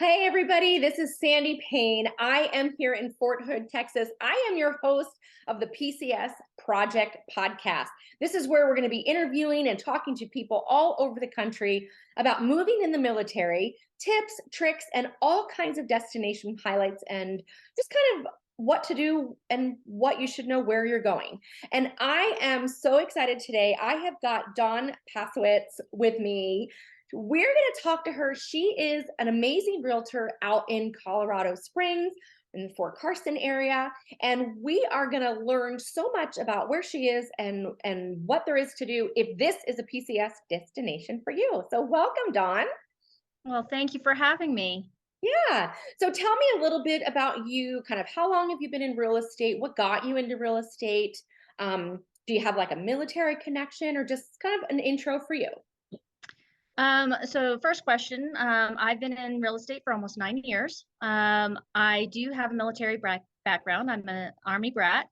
Hey, everybody, this is Sandee Payne. I am here in Fort Hood, Texas. I am your host of the PCS Project podcast. This is where we're going to be interviewing and talking to people all over the country about moving in the military, tips, tricks, and all kinds of destination highlights and just kind of what to do and what you should know where you're going. And I am so excited today. I have got Dawn Pasowicz with me. We're going to talk to her. She is an amazing realtor out in Colorado Springs in the Fort Carson area. And we are going to learn so much about where she is and what there is to do if this is a PCS destination for you. So welcome, Dawn. Well, thank you for having me. Yeah. So tell me a little bit about you, kind of how long have you been in real estate? What got you into real estate? Do you have like a military connection or just kind of an intro for you? So first question, I've been in real estate for almost 9 years. I do have a military background. I'm an Army brat,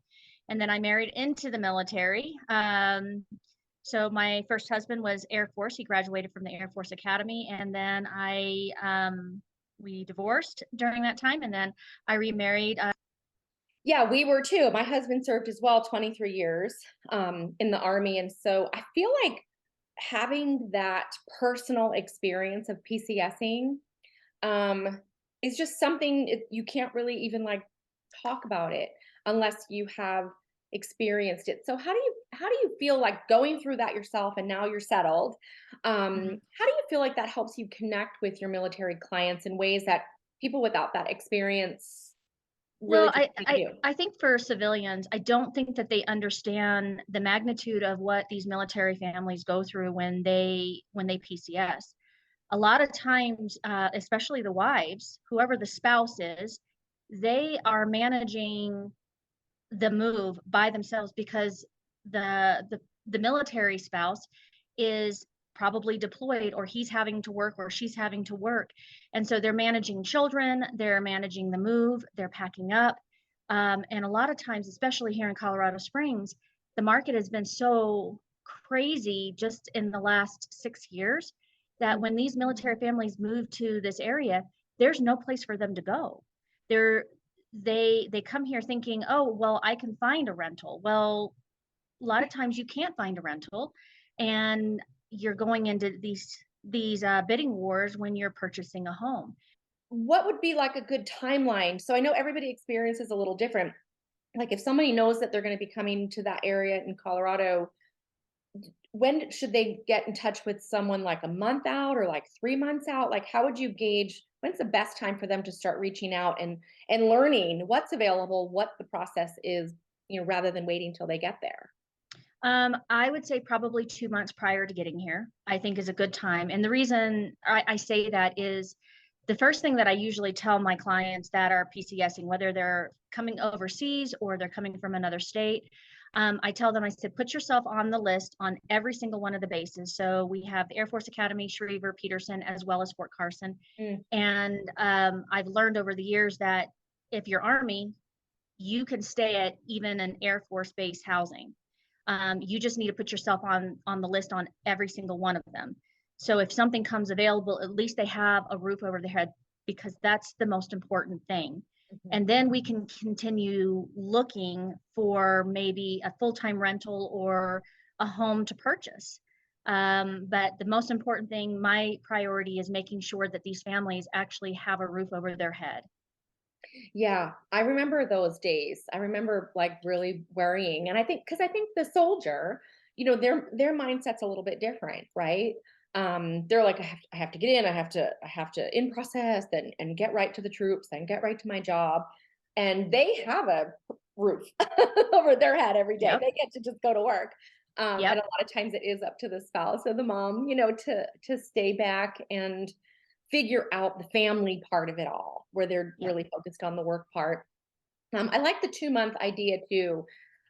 and then I married into the military. So my first husband was Air Force. He graduated from the Air Force Academy, and then we divorced during that time, and then I remarried. Yeah, we were too. My husband served as well 23 years in the Army. And so I feel like having that personal experience of PCSing um, is just something you can't really even like talk about it unless you have experienced it. So how do you feel like going through that yourself and now you're settled? How do you feel like that helps you connect with your military clients in ways that people without that experience really Well, can I, speak I to? I think for civilians, I don't think that they understand the magnitude of what these military families go through when they PCS. A lot of times, especially the wives, whoever the spouse is, they are managing the move by themselves because the military spouse is probably deployed, or he's having to work or she's having to work, and so they're managing children, they're managing the move, they're packing up. And a lot of times, especially here in Colorado Springs, the market has been so crazy just in the last 6 years that when these military families move to this area, there's no place for them to go. They're they they come here thinking, oh, well, I can find a rental. Well, a lot of times you can't find a rental, and you're going into these bidding wars when you're purchasing a home. What would be like a good timeline? So I know everybody experiences a little different. Like if somebody knows that they're going to be coming to that area in Colorado, when should they get in touch with someone, like a month out or like 3 months out? Like how would you gauge when's the best time for them to start reaching out and learning what's available, what the process is, rather than waiting till they get there? I would say probably 2 months prior to getting here, I think is a good time. And the reason I say that is the first thing that I usually tell my clients that are PCSing, whether they're coming overseas or they're coming from another state, I tell them, I said, put yourself on the list on every single one of the bases. So we have the Air Force Academy, Schriever, Peterson, as well as Fort Carson. Mm. And I've learned over the years that if you're Army, you can stay at even an Air Force base housing. You just need to put yourself on the list on every single one of them. So if something comes available, at least they have a roof over their head, because that's the most important thing. Mhm. And then we can continue looking for maybe a full-time rental or a home to purchase. But the most important thing, my priority, is making sure that these families actually have a roof over their head. Yeah, I remember those days. I remember like really worrying. And I think the soldier, their mindset's a little bit different, right? They're like, I have to get in, I have to in process and get right to the troops and get right to my job. And they have a roof over their head every day. Yep. They get to just go to work. And a Yep. lot of times it is up to the spouse or the mom, to stay back and figure out the family part of it all, where they're Yep. really focused on the work part. I like the 2 month idea too.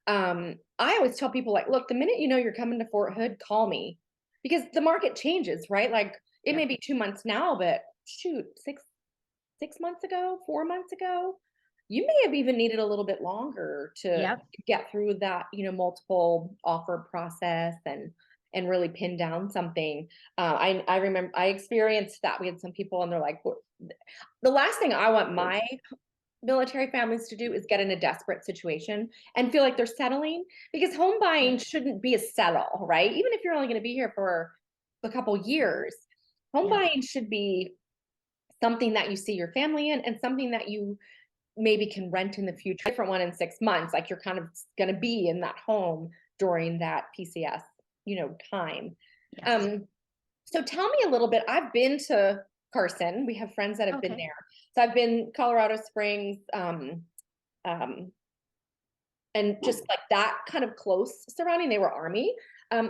I always tell people, like, look, the minute you know you're coming to Fort Hood, call me, because the market changes, right? Like it may Yep. be 2 months now, but shoot, six months ago, 4 months ago, you may have even needed a little bit longer to Yep. get through that, multiple offer process and really pin down something. I remember I experienced that. We had some people and they're like, the last thing I want my military families to do is get in a desperate situation and feel like they're settling, because home Yeah. buying shouldn't be a settle, right? Even if you're only going to be here for a couple years, home Yeah. buying should be something that you see your family in and something that you maybe can rent in the future. Different one in 6 months, like you're kind of going to be in that home during that PCS, time. Yes. Um, so tell me a little bit. I've been to Carson. We have friends that have been Okay. there. So I've been Colorado Springs, um, and just like that kind of close surrounding. They were Army.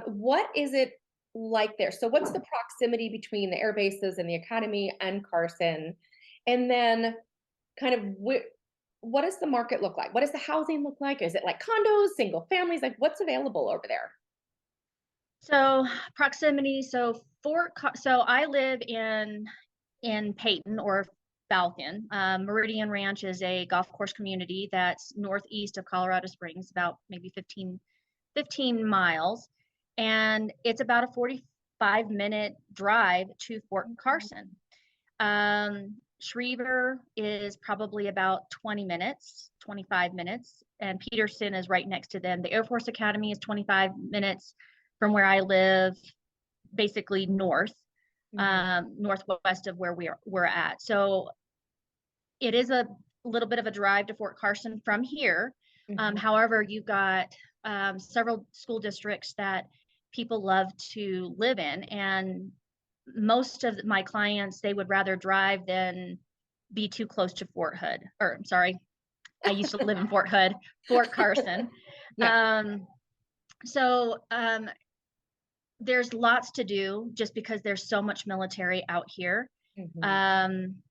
What is it like there? So what's the proximity between the air bases and the academy and Carson? And then kind of what does the market look like? What does the housing look like? Is it like condos, single families? Like what's available over there? So proximity. So so I live in Peyton or Falcon. Meridian Ranch is a golf course community that's northeast of Colorado Springs, about maybe 15 miles. And it's about a 45-minute drive to Fort Carson. Schriever is probably about 20 minutes, 25 minutes, and Peterson is right next to them. The Air Force Academy is 25 minutes from where I live, basically northwest of where we're at. So it is a little bit of a drive to Fort Carson from here. Mhm. However, you've got several school districts that people love to live in, and most of my clients, they would rather drive than be too close to Fort Hood. Or I'm sorry, I used to live in Fort Hood, Fort Carson. Yeah. Um, so there's lots to do just because there's so much military out here. Mhm. Um,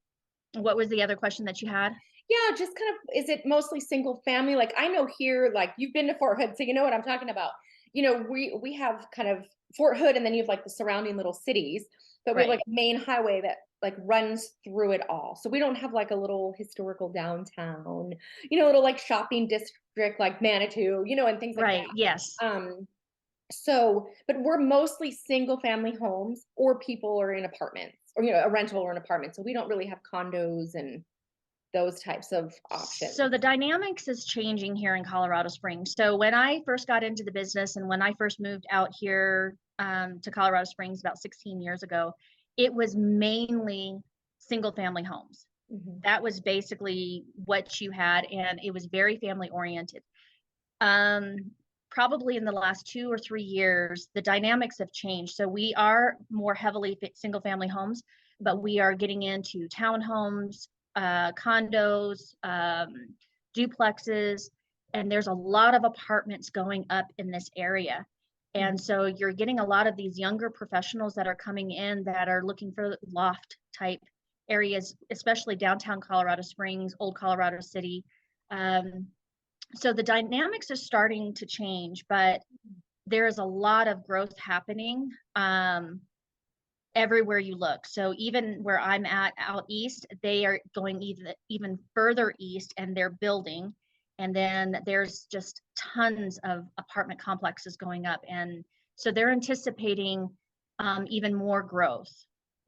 what was the other question that you had? Yeah, just kind of, is it mostly single family? Like I know here, like you've been to Fort Hood, so you know what I'm talking about. We have kind of Fort Hood, and then you have like the surrounding little cities, but we have like Right, a main highway that like runs through it all. So we don't have like a little historical downtown, a little like shopping district like Manitou, and things like right, yes. that. But we're mostly single family homes, or people are in apartments, or a rental or an apartment. So we don't really have condos and those types of So options. the dynamics is changing here in Colorado Springs. So when I first got into the business and when I first moved out here to Colorado Springs about 16 years ago, it was mainly single family homes. Mhm. That was basically what you had, and it was very family oriented. Um, Probably in the last 2 or 3 years, the dynamics have changed. So we are more heavily single family homes, but we are getting into townhomes, condos, duplexes, and there's a lot of apartments going up in this area. Mhm. And so you're getting a lot of these younger professionals that are coming in that are looking for loft type areas, especially downtown Colorado Springs, old Colorado City. Um, so the dynamics are starting to change, but there is a lot of growth happening everywhere you look. So even where I'm at out east, they are going even further east and they're building. And then there's just tons of apartment complexes going up. And so they're anticipating even more growth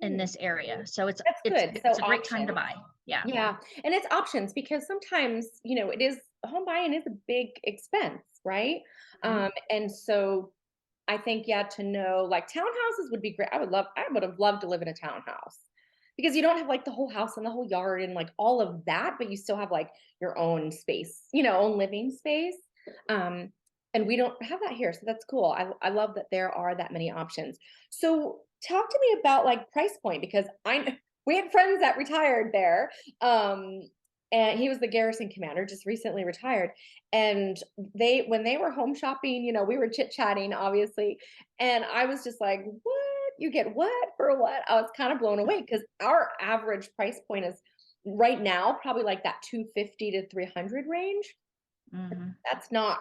in Hmm. this area. So it's That's it's good. So it's a great time to options. buy. Yeah. Yeah. And it's options, because sometimes, it is, home buying is a big expense, right? Mhm. And so I think, yeah, to know like townhouses would be great. I would have loved to live in a townhouse, because you don't have like the whole house and the whole yard and like all of that, but you still have like your own space, own living space. Um, and we don't have that here. So that's cool. I love that there are that many options. So talk to me about like price point, because we had friends that retired there. Um, and he was the garrison commander, just recently retired. And when they were home shopping, we were chit chatting, obviously. And I was just like, what? You get what for what? I was kind of blown away, because our average price point is right now probably like that 250 to 300 range. Mhm. That's not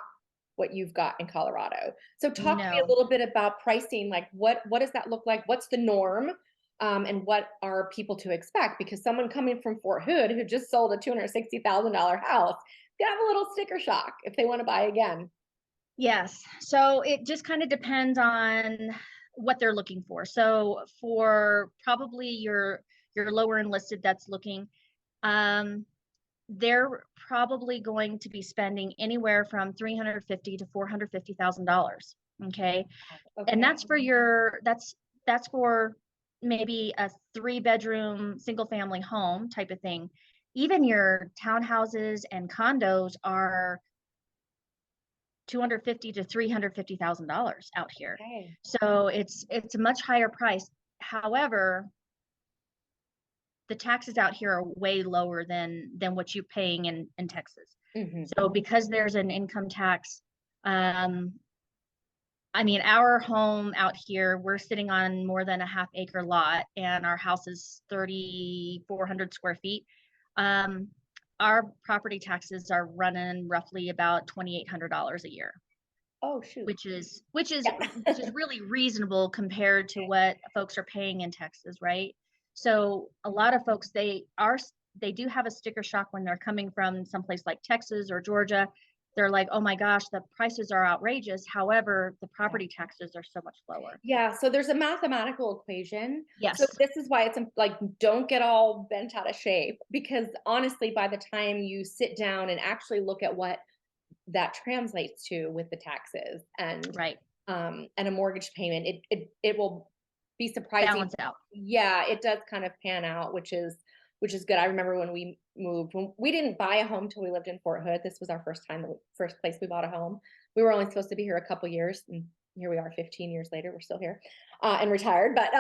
what you've got in Colorado. So talk to me a No. little bit about pricing. Like what does that look like? What's the norm? And what are people to expect? Because someone coming from Fort Hood who just sold a $260,000 house gonna have a little sticker shock if they want to buy again. Yes. So it just kind of depends on what they're looking for. So for probably your your lower enlisted that's looking, they're probably going to be spending anywhere from $350 to $450,000. Okay. And Okay. that's for that's for maybe a 3-bedroom single family home type of thing. Even your townhouses and condos are $250 to $350,000 out here. Okay. So it's a much higher price. However, the taxes out here are way lower than what you're paying in Texas. Mm-hmm. So because there's an income tax, I mean, our home out here, we're sitting on more than a half-acre lot, and our house is 3,400 square feet. Our property taxes are running roughly about $2,800 a year, Oh, shoot. which is Yeah. really reasonable compared to what folks are paying in Texas, right? So a lot of folks, they do have a sticker shock when they're coming from someplace like Texas or Georgia. They're like, oh my gosh, the prices are outrageous. However, the property taxes are so much lower. Yeah, so there's a mathematical equation. So Yes. this is why it's like, don't get all bent out of shape, because honestly, by the time you sit down and actually look at what that translates to with the taxes Right. and a mortgage payment, it will be surprising. Balance out. Yeah, it does kind of pan out, which is good. I remember when we moved, when we didn't buy a home till we lived in Fort Hood. This was our first place we bought a home. We were only supposed to be here a couple years, and here we are 15 years later. We're still here and retired, but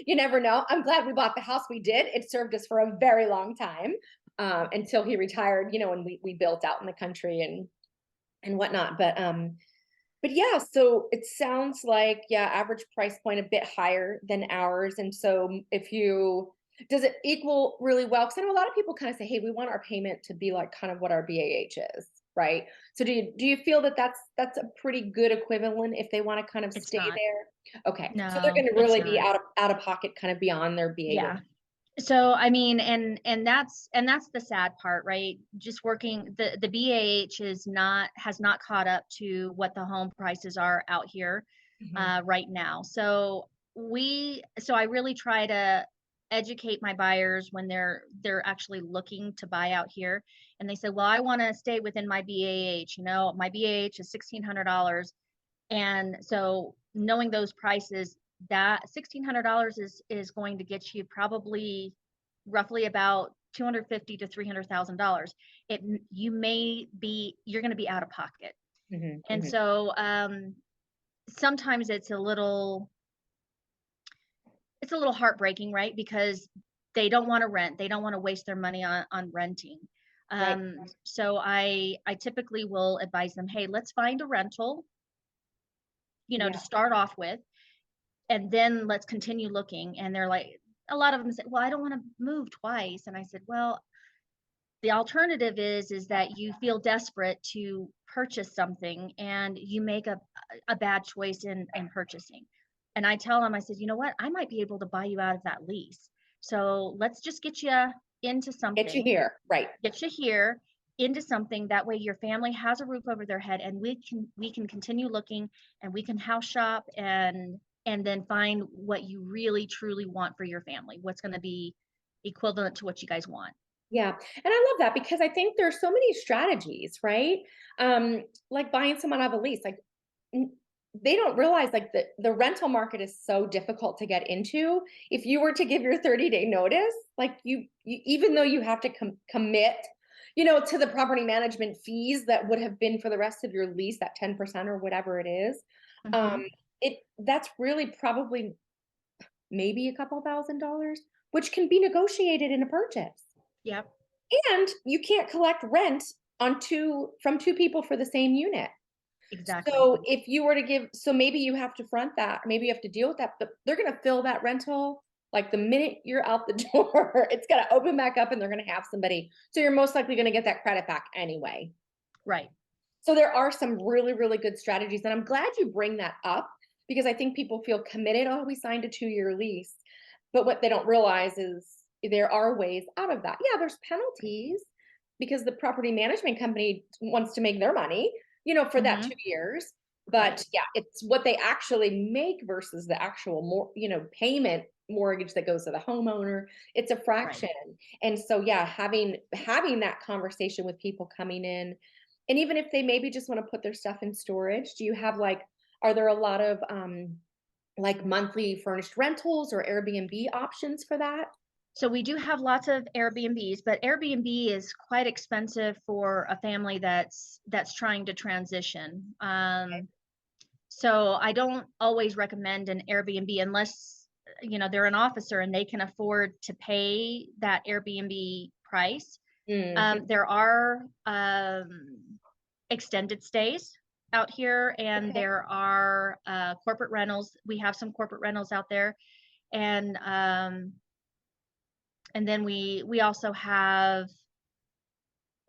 you never know. I'm glad we bought the house we did. It served us for a very long time until he retired, and we built out in the country and whatnot. But yeah, so it sounds like, yeah, average price point a bit higher than ours. And so does it equal really well? Because I know a lot of people kind of say, hey, we want our payment to be like kind of what our BAH is, right? So do you feel that that's a pretty good equivalent if they want to kind of It's stay not. there? Okay. So they're No, going to it's really be not. out of pocket kind of beyond their BAH. Yeah. So I mean, and that's the sad part, right? Just working, the BAH has not caught up to what the home prices are out here Mm-hmm. right now. So I really try to educate my buyers when they're actually looking to buy out here, and they say, well, I want to stay within my BAH. My BAH is $1,600, and so knowing those prices, that $1,600 is going to get you probably roughly about $250 to $300,000. You're going to be out of pocket. Mm-hmm. And Mm-hmm. so sometimes it's a little heartbreaking, right? Because they don't want to rent. They don't want to waste their money on renting. Right. So I typically will advise them, hey, let's find a rental, Yeah. to start off with, and then let's continue looking. And they're like, a lot of them say, well, I don't want to move twice. And I said, well, the alternative is that you feel desperate to purchase something and you make a bad choice in purchasing. And I tell them, I said, you know what, I might be able to buy you out of that lease. So let's just get you into Get you something, here. Right. get you here into something, that way your family has a roof over their head, and we can continue looking, and we can house shop and then find what you really truly want for your family, what's going to be equivalent to what you guys want. Yeah. And I love that, because I think there's so many strategies, right? Like buying someone out of a lease, like they don't realize like the rental market is so difficult to get into. If you were to give your 30-day notice, like you even though you have to commit, to the property management fees that would have been for the rest of your lease, that 10% or whatever it is, Mm-hmm. that's really probably maybe a couple $1,000s, which can be negotiated in a purchase. Yep. And you can't collect rent from two people for the same unit. Exactly. So if you were to so maybe you have to front that, maybe you have to deal with that, but they're going to fill that rental like the minute you're out the door. It's going to open back up and they're going to have somebody. So you're most likely going to get that credit back anyway. Right. So there are some really, really good strategies. And I'm glad you bring that up, because I think people feel committed. Oh, we signed a 2-year lease. But what they don't realize is there are ways out of that. Yeah, there's penalties because the property management company wants to make their money, for that Mm-hmm. 2 years. But yeah, it's what they actually make versus the actual payment mortgage that goes to the homeowner. It's a Right. fraction. And so yeah, having that conversation with people coming in, and even if they maybe just want to put their stuff in storage, do you have are there a lot of like monthly furnished rentals or Airbnb options for that? So we do have lots of Airbnbs, but Airbnb is quite expensive for a family that's trying to transition. So I don't always recommend an Airbnb unless, they're an officer and they can afford to pay that Airbnb price. Mm, There are extended stays out here, and okay. there are corporate rentals. We have some corporate rentals out there, and then we also have.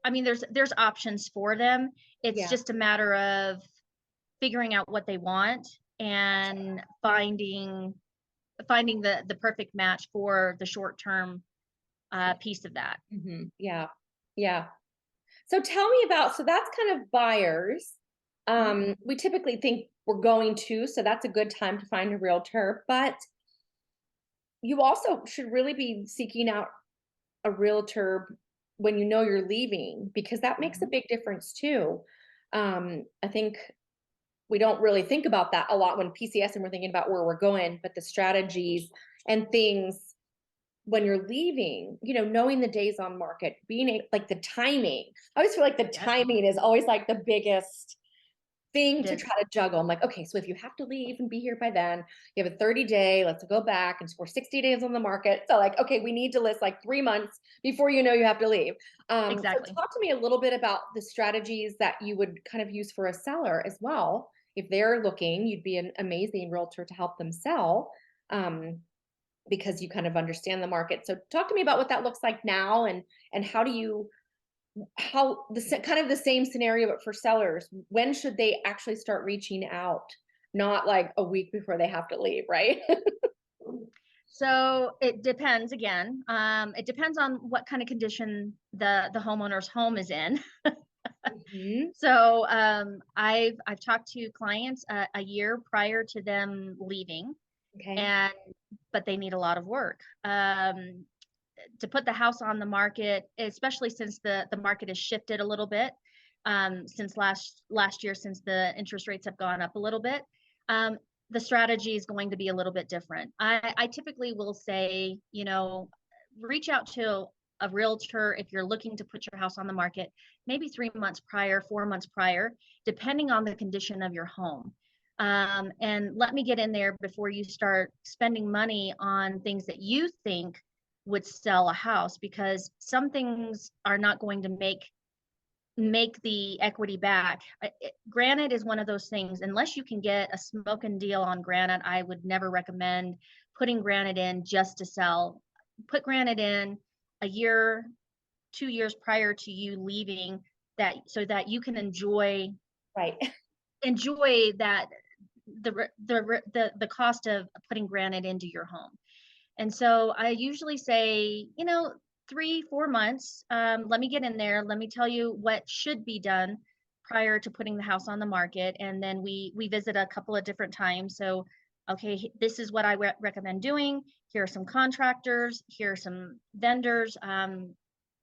I mean, there's options for them. It's Yeah. just a matter of figuring out what they want and finding the perfect match for the short term piece of that. Yeah. Yeah. So tell me about, so that's kind of buyers. Mhm. We typically think we're going to, so that's a good time to find a realtor, but you also should really be seeking out a realtor when you know you're leaving, because that makes a Mhm. big difference too. I think we don't really think about that a lot when PCS and we're thinking about where we're going, but the strategies and things when you're leaving, knowing the days on market, like the timing. I always feel like the Yes, timing is always like the biggest thing it to is. try to juggle. I'm like, okay, so if you have to leave and be here by then, you have a 30-day, let's go back and we're 60 days on the market. So like, okay, we need to list like 3 months before you have to leave. So Exactly. talk to me a little bit about the strategies that you would kind of use for a seller as well. If they're looking, you'd be an amazing realtor to help them sell. Because you kind of understand the market. So talk to me about what that looks like now, and how kind of the same scenario, but for sellers, when should they actually start reaching out? Not like a week before they have to leave, right? So it depends again. It depends on what kind of condition the homeowner's home is in. Mhm. So I've talked to clients a year prior to them leaving, Okay. and but they need a lot of work to put the house on the market, especially since the market has shifted a little bit since last year, since the interest rates have gone up a little bit. The strategy is going to be a little bit different. I typically will say, reach out to a realtor if you're looking to put your house on the market, maybe 3 months prior, 4 months prior, depending on the condition of your home. And let me get in there before you start spending money on things that you think would sell a house, because some things are not going to make the equity back. Granite is one of those things. Unless you can get a smoking deal on granite, I would never recommend putting granite in just to sell. Put granite in a year, 2 years prior to you leaving, that so that you can Right. enjoy that the cost of putting granite into your home. And so I usually say, 3, 4 months. Let me get in there. Let me tell you what should be done prior to putting the house on the market. And then we visit a couple of different times. So, okay, this is what I recommend doing. Here are some contractors. Here are some vendors.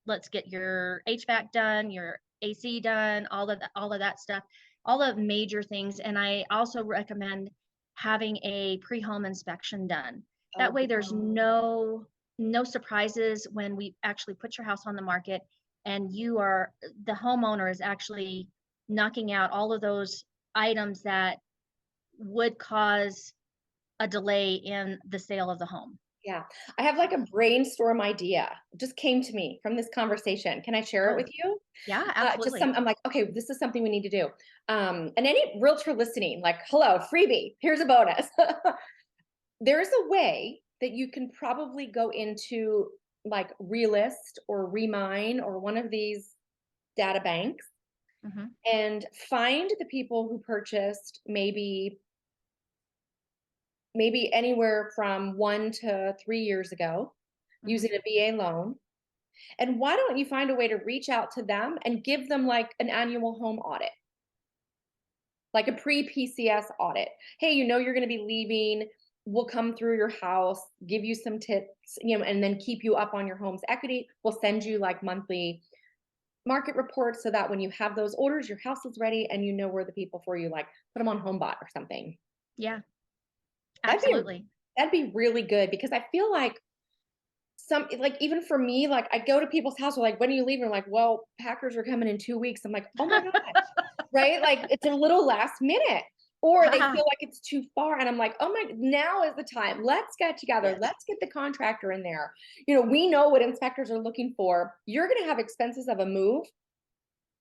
Let's get your HVAC done, your AC done, all of that stuff, all the major things. And I also recommend having a pre-home inspection done. That Oh, way there's no surprises when we actually put your house on the market, and the homeowner is actually knocking out all of those items that would cause a delay in the sale of the home. yeah. I have like a brainstorm idea. It just came to me from this conversation. Can I share it Oh, with you? yeah, Just absolutely. I'm like, okay, this is something we need to do. And any realtor listening, like, hello, freebie, here's a bonus. There's a way that you can probably go into like Realist or Remine or one of these data banks Hmm. and find the people who purchased maybe anywhere from 1 to 3 years ago Hmm. using a VA loan. And why don't you find a way to reach out to them and give them like an annual home audit? like a pre-PCS audit. Hey, you're going to be leaving. We'll come through your house, give you some tips, and then keep you up on your home's equity. We'll send you like monthly market reports so that when you have those orders, your house is ready and we're the people for you, like put them on HomeBot or something. Yeah, That'd be absolutely. that'd be really good because I feel like like even for me, like I go to people's house, they're like, when are you leaving? I'm like, well, Packers are coming in 2 weeks. I'm like, oh my God. Right? Like it's a little last minute. Or they feel like it's too far. And I'm like, oh my, now is the time. Let's get together. Yes. Let's get the contractor in there. We know what inspectors are looking for. You're going to have expenses of a move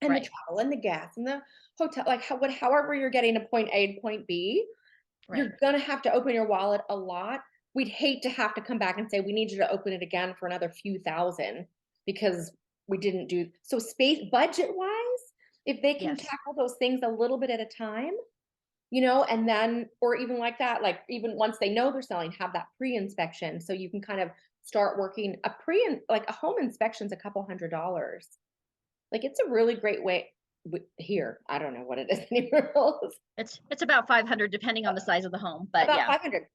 and the travel and the gas and the hotel, like however you're getting to point A to point B, you're going to have to open your wallet a lot. We'd hate to have to come back and say, we need you to open it again for another few thousand because we didn't do so. Space budget wise, if they can tackle those things a little bit at a time, and then, or even like that, like even once they know they're selling, have that pre-inspection. So you can kind of start working like a home inspection's a couple $100. Like it's a really great way here. I don't know what it is anywhere else. It's about 500 depending on the size of the home, but about 500.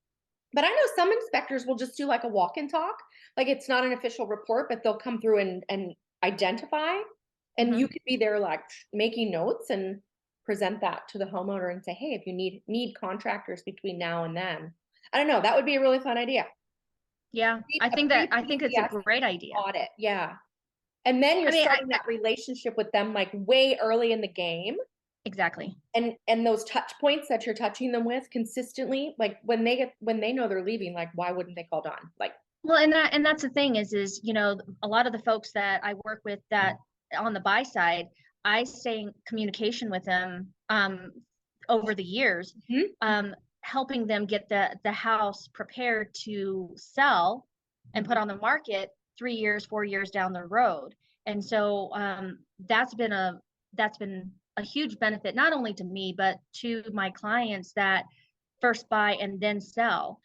But I know some inspectors will just do like a walk and talk. Like it's not an official report, but they'll come through and identify. And you could be there like making notes and present that to the homeowner and say, hey, if you need contractors between now and then. I don't know. That would be a really fun idea. Yeah, I think it's a great idea. Audit. Yeah. And then you're starting that relationship with them like way early in the game. Exactly. And those touch points that you're touching them with consistently, like when they know they're leaving, like why wouldn't they call Dawn? Like, well, and that's the thing is a lot of the folks that I work with that on the buy side, I stay in communication with them over the years, helping them get the house prepared to sell and put on the market 3 years, 4 years down the road. And so that's been a huge benefit, not only to me, but to my clients that first buy and then sell,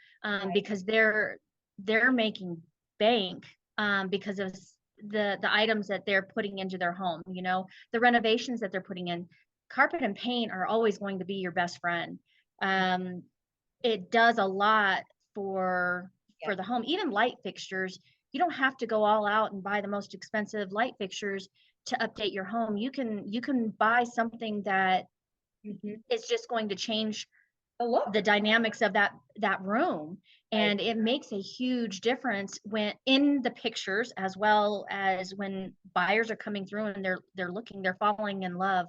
because they're making bank because of the items that they're putting into their home, the renovations that they're putting in. Carpet and paint are always going to be your best friend. It does a lot for the home. Even light fixtures, you don't have to go all out and buy the most expensive light fixtures to update your home. You can buy something that is just going to change the dynamics of that room, and it makes a huge difference when in the pictures, as well as when buyers are coming through and they're falling in love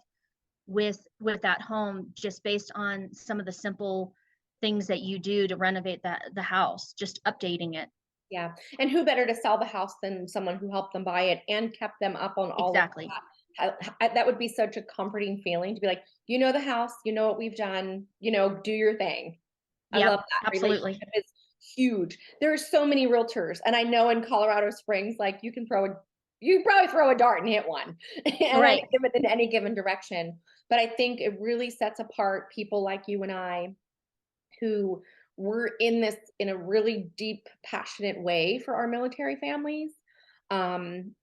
with that home just based on some of the simple things that you do to renovate the house, just updating it. Yeah. And who better to sell the house than someone who helped them buy it and kept them up on all of that. That would be such a comforting feeling to be like, the house, what we've done, do your thing. I love that. Absolutely. Relationship is huge. There are so many realtors. And I know in Colorado Springs, like you can probably throw a dart and hit one and give it in any given direction. But I think it really sets apart people like you and I who we're in a really deep, passionate way for our military families. And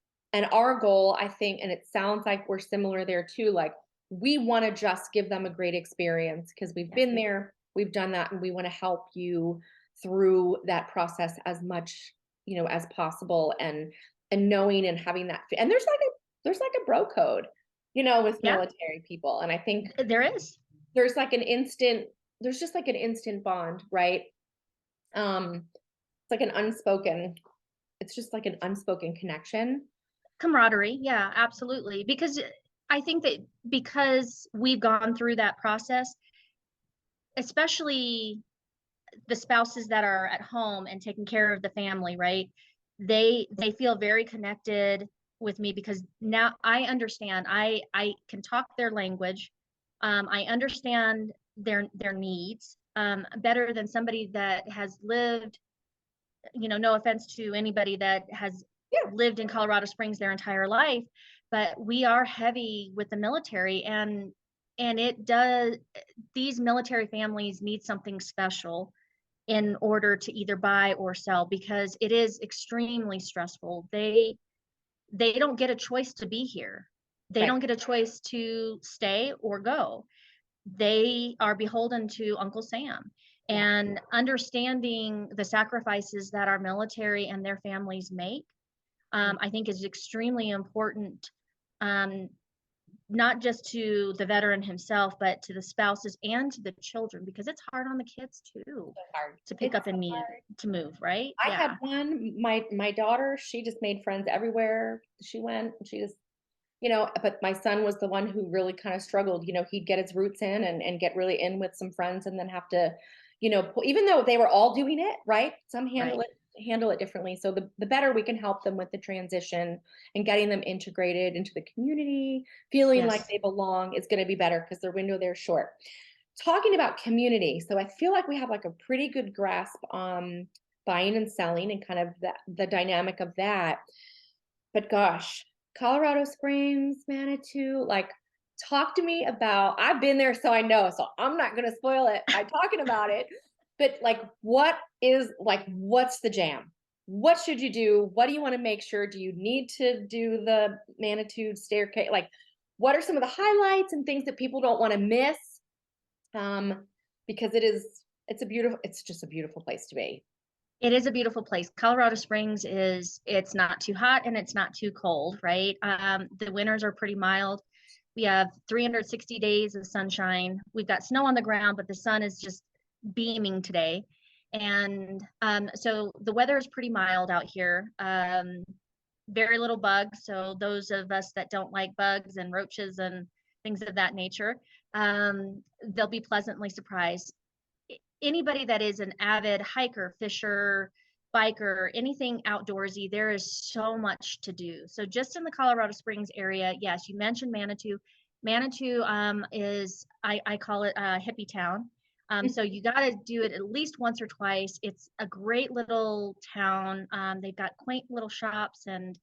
our goal, I think, and it sounds like we're similar there too, like we want to just give them a great experience because we've been there, we've done that, and we want to help you through that process as much, as possible, and knowing and having that. And there's like a bro code, with military people. And I think there's just like an instant bond, right? It's just like an unspoken connection. Camaraderie. Yeah, absolutely. Because I think that because we've gone through that process, especially the spouses that are at home and taking care of the family, right? They feel very connected with me because now I understand. I can talk their language. I understand their needs better than somebody that has lived, no offense to anybody that has lived in Colorado Springs their entire life, but we are heavy with the military, and these military families need something special in order to either buy or sell, because it is extremely stressful. They don't get a choice to be here. They don't get a choice to stay or go. they are beholden to Uncle Sam. And understanding the sacrifices that our military and their families make, I think is extremely important, um, not just to the veteran himself, but to the spouses and to the children, because it's hard on the kids too Hard. to pick up and need to move, right? I Yeah. had one, my daughter, she just made friends everywhere she went. She just, but my son was the one who really kind of struggled. He'd get his roots in and get really in with some friends and then have to, even though they were all doing it, right? Some Right. handle it differently. So the better we can help them with the transition and getting them integrated into the community, feeling like Yes. they belong, is going to be better because their window there is short. Talking about community. So I feel like we have like a pretty good grasp on buying and selling and kind of the dynamic of that. But gosh, Colorado Springs, Manitou, like talk to me about, I've been there, so I know, so I'm not going to spoil it by talking about it. But like, what's the jam? What should you do? What do you want to make sure? Do you need to do the Manitou staircase? Like, what are some of the highlights and things that people don't want to miss? Because it's just a beautiful place to be. It is a beautiful place. Colorado Springs it's not too hot and it's not too cold, right? The winters are pretty mild. We have 360 days of sunshine. We've got snow on the ground, but the sun is just beaming today. And so the weather is pretty mild out here. Very little bugs. So those of us that don't like bugs and roaches and things of that nature, they'll be pleasantly surprised. Anybody that is an avid hiker, fisher, biker, anything outdoorsy, there is so much to do. So just in the Colorado Springs area, yes, you mentioned Manitou. Manitou is, I call it a hippie town. So you got to do it at least once or twice. It's a great little town. They've got quaint little shops, and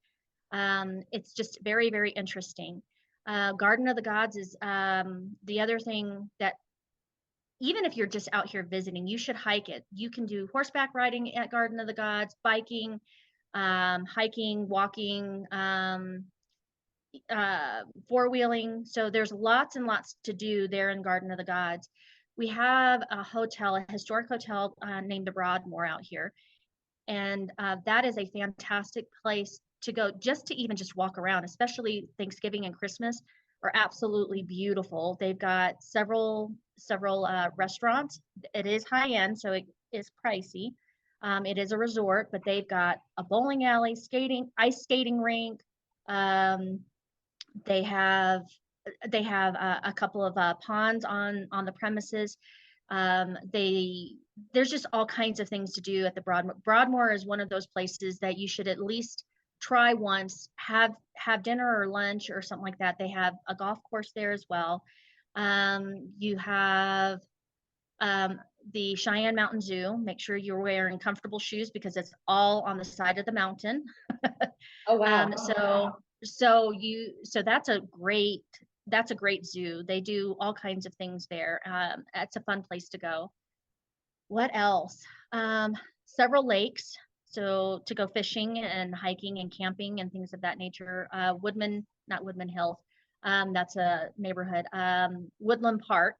it's just very, very interesting. Garden of the Gods is the other thing that, even if you're just out here visiting, you should hike it. You can do horseback riding at Garden of the Gods, biking, hiking, walking, four-wheeling. So there's lots and lots to do there in Garden of the Gods. We have a historic hotel named the Broadmoor out here. And that is a fantastic place to go, just to even just walk around, especially Thanksgiving and Christmas are absolutely beautiful. They've got several restaurants. It is high end, so it is pricey. It is a resort, but they've got a bowling alley, ice skating rink. They have a couple of ponds on the premises. There's just all kinds of things to do at the Broadmoor. Broadmoor is one of those places that you should at least try once, have dinner or lunch or something like that. They have a golf course there as well. You have the Cheyenne Mountain Zoo. Make sure you're wearing comfortable shoes because it's all on the side of the mountain. Oh wow. So that's a great zoo. They do all kinds of things there. It's a fun place to go. What else? Several lakes. So to go fishing and hiking and camping and things of that nature. Not Woodman Hill. That's a neighborhood. Woodland Park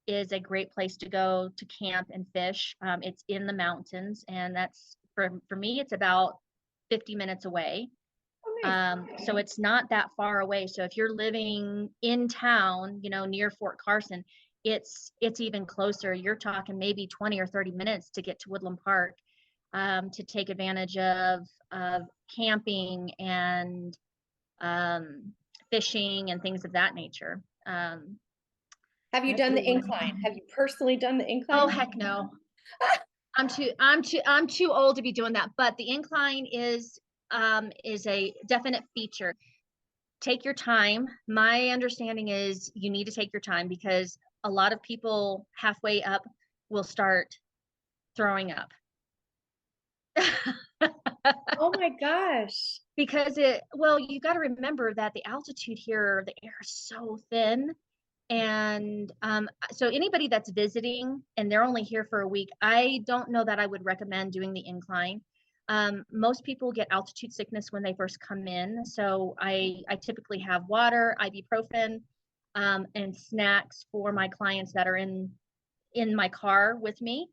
is a great place to go to camp and fish. It's in the mountains, and that's for me, it's about 50 minutes away. So it's not that far away. So if you're living in town, near Fort Carson, it's even closer. You're talking maybe 20 or 30 minutes to get to Woodland Park, to take advantage of camping and fishing and things of that nature. Have you done the incline? Have you personally done the incline? Oh heck no. I'm too old to be doing that. But the incline is a definite feature. Take your time. My understanding is you need to take your time because a lot of people halfway up will start throwing up. Oh my gosh. Because you got to remember that the altitude here, the air is so thin. And so anybody that's visiting and they're only here for a week, I don't know that I would recommend doing the incline. Most people get altitude sickness when they first come in. So I typically have water, ibuprofen, and snacks for my clients that are in my car with me,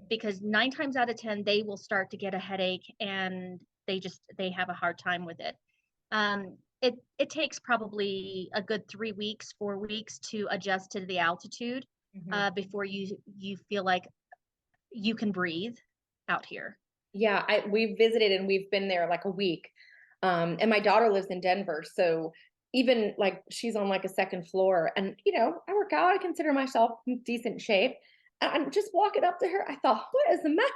because 9 times out of 10 they will start to get a headache and they have a hard time with it. It takes probably a good 3 weeks, 4 weeks to adjust to the altitude before you feel like you can breathe out here. Yeah, we've visited and we've been there like a week. And my daughter lives in Denver, so even like she's on like a second floor, and I work out, I consider myself in decent shape. And I'm just walking up to her. I thought, what is the matter?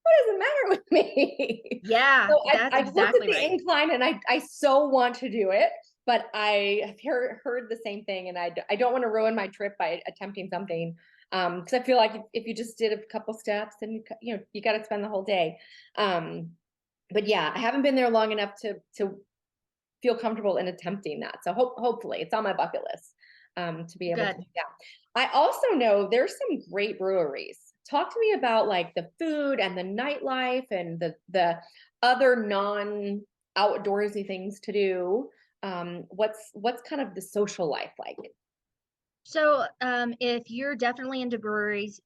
What is the matter with me? Yeah, So that's I've looked at exactly the right. incline and I so want to do it, but I have heard the same thing, and I don't want to ruin my trip by attempting something. Because I feel like if you just did a couple steps, then you got to spend the whole day. But yeah, I haven't been there long enough to feel comfortable in attempting that. So hopefully it's on my bucket list to be able to Good. do that. I also know there's some great breweries. Talk to me about like the food and the nightlife and the other non outdoorsy things to do. What's kind of the social life like? So, if you're definitely into breweries,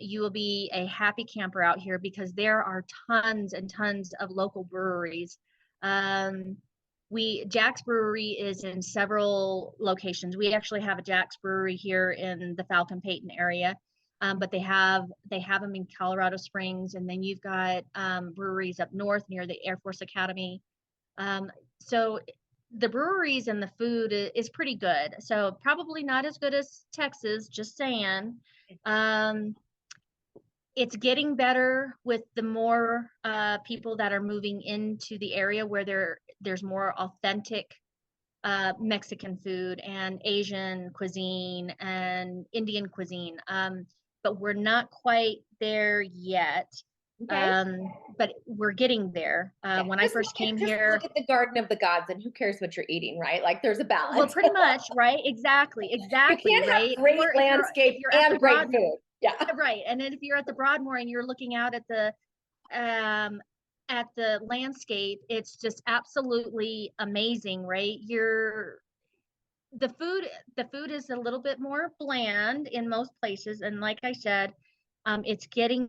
you will be a happy camper out here because there are tons and tons of local breweries. Um, Jack's Brewery is in several locations. We actually have a Jack's Brewery here in the Falcon Payton area, but they have them in Colorado Springs, and then you've got breweries up north near the Air Force Academy. So the breweries and the food is pretty good. So probably not as good as Texas, just saying. Um, it's getting better with the more people that are moving into the area where there's more authentic Mexican food and Asian cuisine and Indian cuisine. But we're not quite there yet. Okay. But we're getting there. Yeah, When I first came just here, look at the Garden of the Gods, and who cares what you're eating, right? Like there's a well, balance. pretty much, right? You Exactly, can't have right? great Or if landscape you're at the and great Broadmoor, food. Yeah. right? And then if you're at the Broadmoor and you're looking out um at the landscape, it's just absolutely amazing, right? The food the food is a little bit more bland in most places, and like I said, it's getting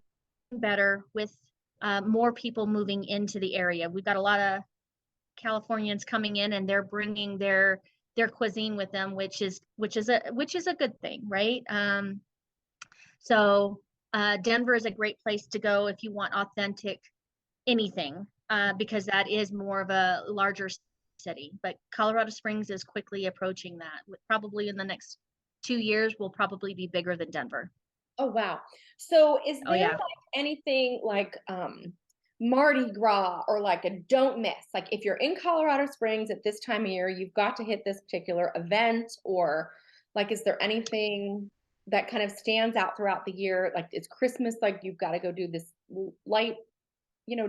better with more people moving into the area. We've got a lot of Californians coming in, and they're bringing their cuisine with them, which is a good thing, right? So Denver is a great place to go if you want authentic anything, because that is more of a larger city. But Colorado Springs is quickly approaching that. Probably in the next 2 years, will probably be bigger than Denver. Oh wow. So is Oh there yeah. like anything like Mardi Gras or like a don't miss? Like if you're in Colorado Springs at this time of year, you've got to hit this particular event, or like is there anything that kind of stands out throughout the year? Like is Christmas like you've got to go do this light,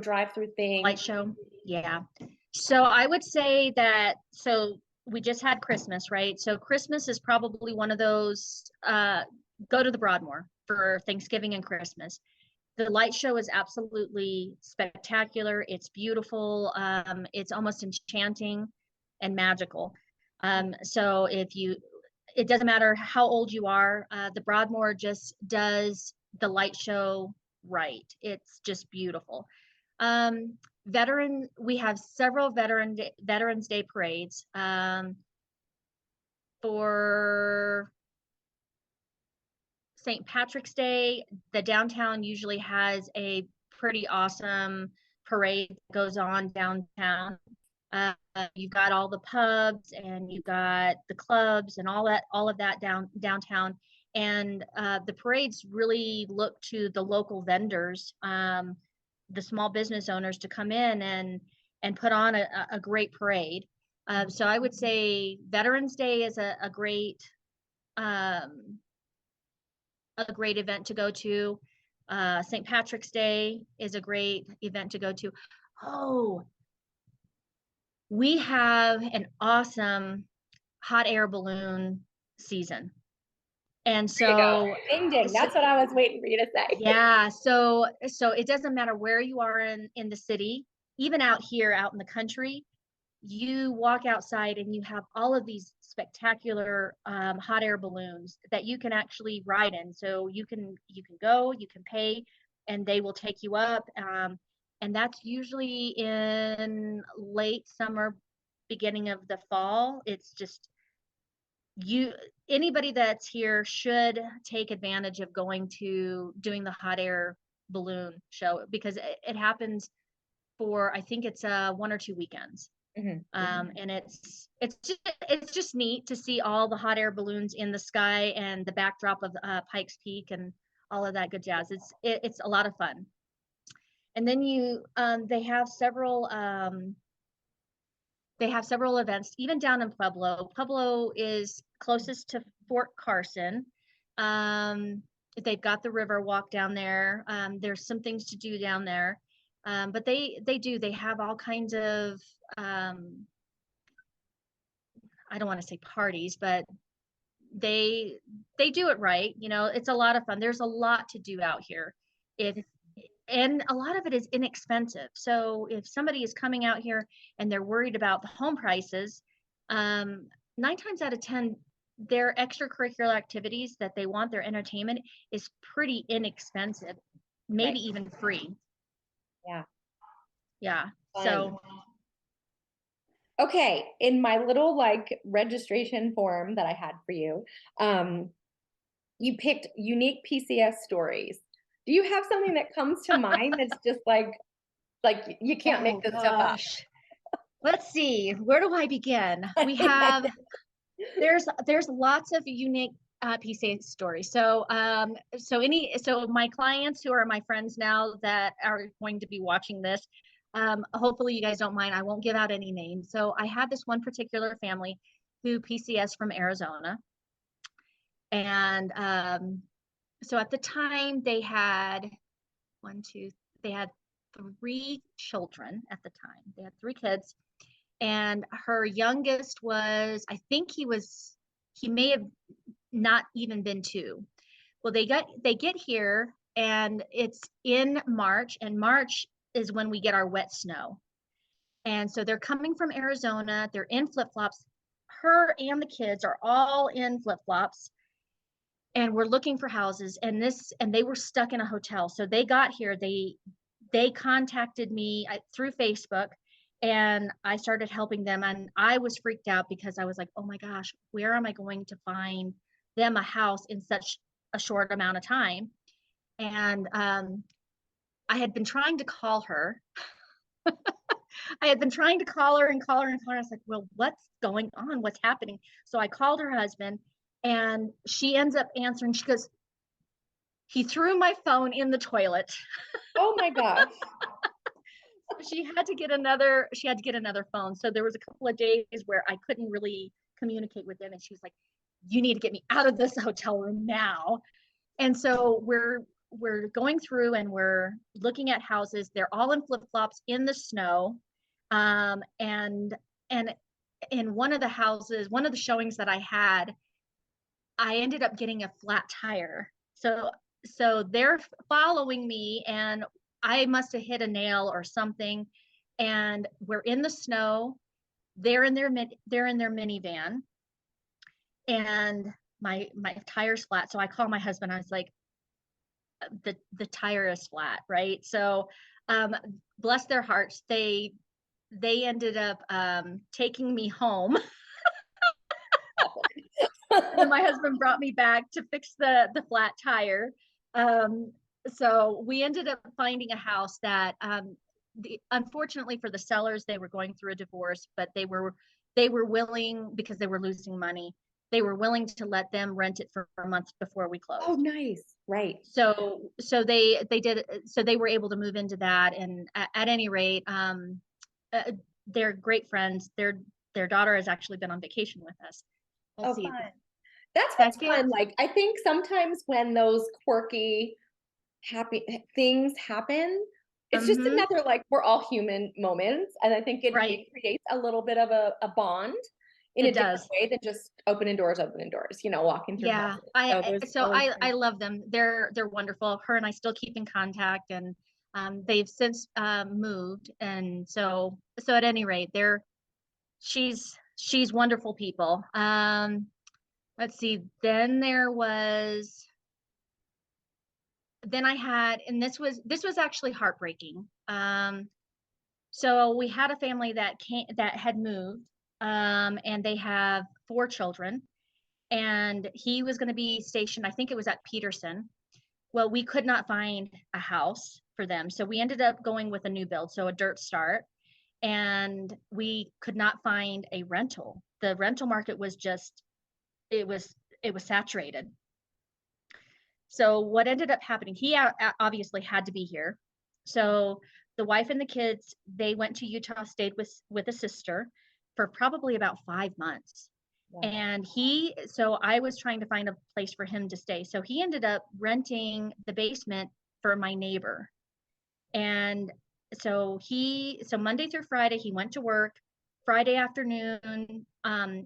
drive-through thing? Light show. Yeah. So I would say that, so we just had Christmas, right? So Christmas is probably one of those, go to the Broadmoor for Thanksgiving and Christmas. The light show is absolutely spectacular. It's beautiful. It's almost enchanting and magical. So it doesn't matter how old you are, the Broadmoor just does the light show right. It's just beautiful. We have several Veterans Day parades. For St. Patrick's Day, the downtown usually has a pretty awesome parade that goes on downtown. You've got all the pubs and you've got the clubs and all of that downtown. And the parades really look to the local vendors, the small business owners, to come in and put on a great parade. So I would say Veterans Day is a great event to go to. St. Patrick's Day is a great event to go to. Oh, we have an awesome hot air balloon season. And There you go. so, Ding ding. That's what I was waiting for you to say. yeah, so it doesn't matter where you are in the city, even out here out in the country, you walk outside and you have all of these spectacular hot air balloons that you can actually ride in. So you can go, you can pay, and they will take you up. And that's usually in late summer, beginning of the fall. It's just you anybody that's here should take advantage of going to doing the hot air balloon show, because it happens for, I think it's 1 or 2 weekends. And it's just neat to see all the hot air balloons in the sky and the backdrop of Pikes Peak and all of that good jazz. It's a lot of fun. And then they have several events even down in Pueblo. Pueblo is closest to Fort Carson. They've got the river walk down there. There's some things to do down there. But they have all kinds of I don't want to say parties, but they do it right. It's a lot of fun. There's a lot to do out here. And a lot of it is inexpensive. So if somebody is coming out here and they're worried about the home prices, 9 times out of 10, their extracurricular activities that they want, their entertainment, is pretty inexpensive, maybe even free. Yeah. So okay, in my little registration form that I had for you, you picked unique PCS stories. Do you have something that comes to mind that's just like you can't make this stuff up? Let's see, where do I begin? We have there's lots of unique PCS stories. So my clients who are my friends now that are going to be watching this, hopefully you guys don't mind, I won't give out any names. So I had this one particular family who PCS from Arizona. And so at the time they had 3 children at the time. They had 3 kids. And her youngest was, I think he may have not even been 2. Well, they get here and it's in March, and March is when we get our wet snow. And so they're coming from Arizona, they're in flip-flops. Her and the kids are all in flip-flops, and we're looking for houses, and they were stuck in a hotel. So they got here, they contacted me through Facebook, and I started helping them. And I was freaked out because I was like, oh my gosh, where am I going to find them a house in such a short amount of time? And I had been trying to call her. I had been trying to call her and call her and call her. I was like, well, what's going on? What's happening? So I called her husband, and she ends up answering. She goes, he threw my phone in the toilet. Oh my gosh. She had to get another phone. So there was a couple of days where I couldn't really communicate with them. And she was like, you need to get me out of this hotel room now. And so we're going through and we're looking at houses. They're all in flip-flops in the snow. And in one of the houses, one of the showings that I had, I ended up getting a flat tire. So they're following me, and I must have hit a nail or something. And we're in the snow. They're in their minivan, and my tire's flat. So I call my husband. I was like, the tire is flat, right? So bless their hearts, they ended up taking me home. And then my husband brought me back to fix the flat tire. So we ended up finding a house that unfortunately for the sellers, they were going through a divorce, but they were willing, because they were losing money, they were willing to let them rent it for a month before we closed. Oh, nice. Right. So they did, so they were able to move into that. And at any rate, they're great friends. Their daughter has actually been on vacation with us. We'll see. Fun. That's what's fun. I think sometimes when those quirky, happy things happen, it's just another we're all human moments. And I think it creates a little bit of a bond in a different way than just opening doors, walking through. Yeah. I love them. They're wonderful. Her and I still keep in contact, and they've since moved. And so at any rate, they're she's wonderful people. Let's see. Then I had, and this was actually heartbreaking. So we had a family that had moved, and they have 4 children, and he was going to be stationed, I think it was at Peterson. Well, we could not find a house for them, so we ended up going with a new build, so a dirt start, and we could not find a rental. The rental market was just, it was saturated. So what ended up happening, he obviously had to be here. So the wife and the kids, they went to Utah, stayed with a sister for probably about 5 months. Wow. And so I was trying to find a place for him to stay. So he ended up renting the basement for my neighbor. And so Monday through Friday, he went to work. Friday afternoon,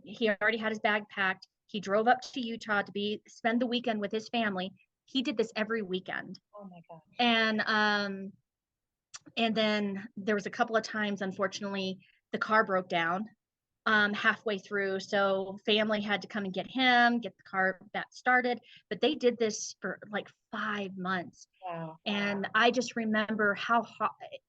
he already had his bag packed. He drove up to Utah to spend the weekend with his family. He did this every weekend. Oh my gosh. And then there was a couple of times, unfortunately, the car broke down halfway through. So family had to come and get the car back started. But they did this for like 5 months. Wow. And I just remember how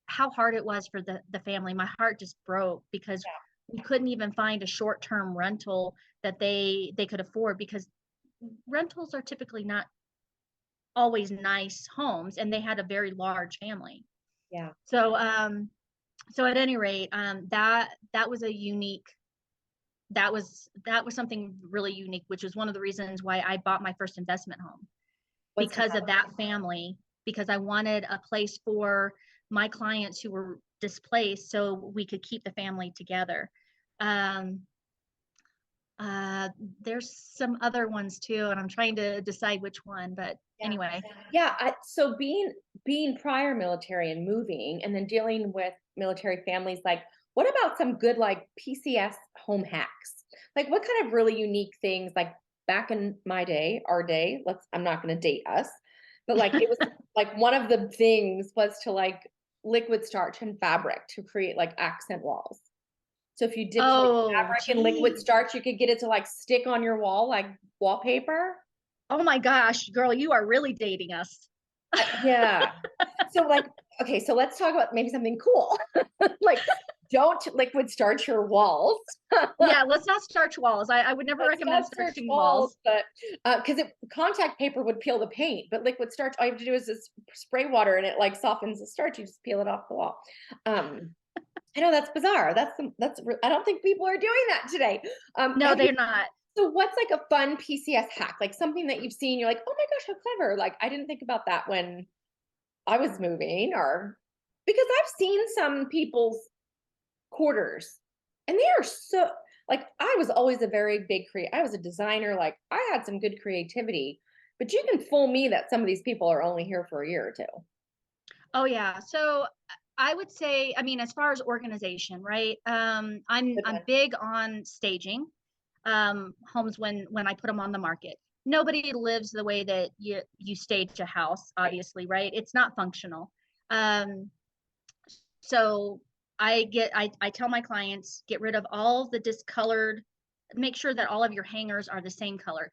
hard it was for the family. My heart just broke because we couldn't even find a short-term rental that they could afford, because rentals are typically not always nice homes, and they had a very large family. Yeah. So at any rate, that was something really unique, which was one of the reasons why I bought my first investment home. Because of that family, because I wanted a place for my clients who were displaced so we could keep the family together. There's some other ones too, and I'm trying to decide which one, but anyway. Yeah. So being prior military and moving and then dealing with military families, like what about some good like PCS home hacks? Like what kind of really unique things, like back in my day, our day, I'm not going to date us, but like it was like one of the things was to like liquid starch and fabric to create like accent walls. So if you dipped like fabric in liquid starch, you could get it to like stick on your wall like wallpaper. Oh my gosh, girl, you are really dating us. Yeah. So like, okay, so let's talk about maybe something cool. Like don't liquid starch your walls. Yeah, let's not starch walls. I would never recommend starching walls. But because contact paper would peel the paint, but liquid starch, all you have to do is just spray water and it like softens the starch. You just peel it off the wall. I know that's bizarre. I don't think people are doing that today. No, they're not. So what's like a fun PCS hack? Like something that you've seen, you're like, oh my gosh, how clever. Like I didn't think about that when I was moving, or because I've seen some people's quarters and they are so like, I was always a very big I was a designer. Like I had some good creativity, but you can fool me that some of these people are only here for a year or two. Oh yeah. So I would say, I mean, as far as organization, right? I'm big on staging homes when I put them on the market. Nobody lives the way that you stage a house, obviously, right? It's not functional. So I tell my clients, get rid of all the discolored, make sure that all of your hangers are the same color,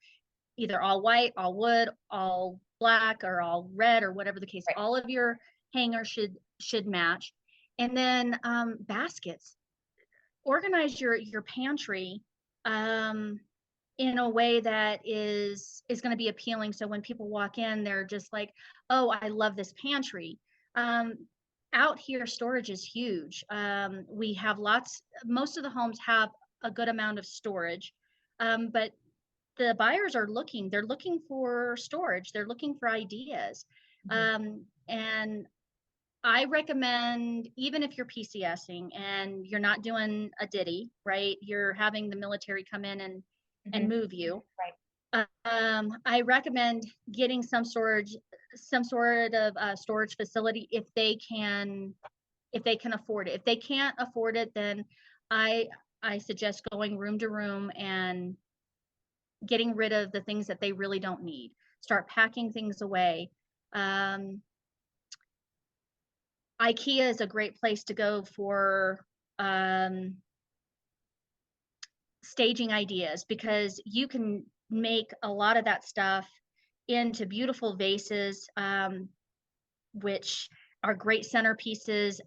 either all white, all wood, all black, or all red, or whatever the case. Right. All of your hangers should match. And then baskets. Organize your pantry in a way that is going to be appealing. So when people walk in, they're just like, oh, I love this pantry. Out here, storage is huge. We have most of the homes have a good amount of storage, but the buyers they're looking for storage. They're looking for ideas. And I recommend, even if you're PCSing and you're not doing a ditty, right? You're having the military come in and move you. Right. I recommend getting some sort of storage facility if they can afford it. If they can't afford it, then I suggest going room to room and getting rid of the things that they really don't need. Start packing things away. IKEA is a great place to go for staging ideas, because you can make a lot of that stuff into beautiful vases, which are great centerpieces,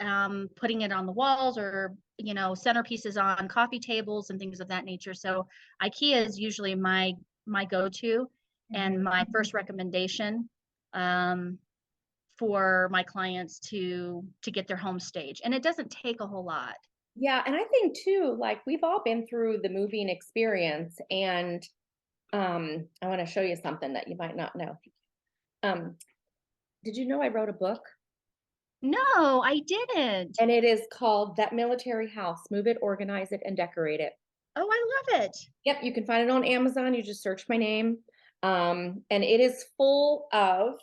putting it on the walls, or centerpieces on coffee tables and things of that nature. So IKEA is usually my go-to and my first recommendation, for my clients to get their home staged, and it doesn't take a whole lot. Yeah, and I think too, like we've all been through the moving experience, and I want to show you something that you might not know. Um, did you know I wrote a book? No, I didn't. And it is called That Military House: Move It, Organize It, and Decorate It. Oh, I love it. Yep, you can find it on Amazon. You just search my name. And it is full of,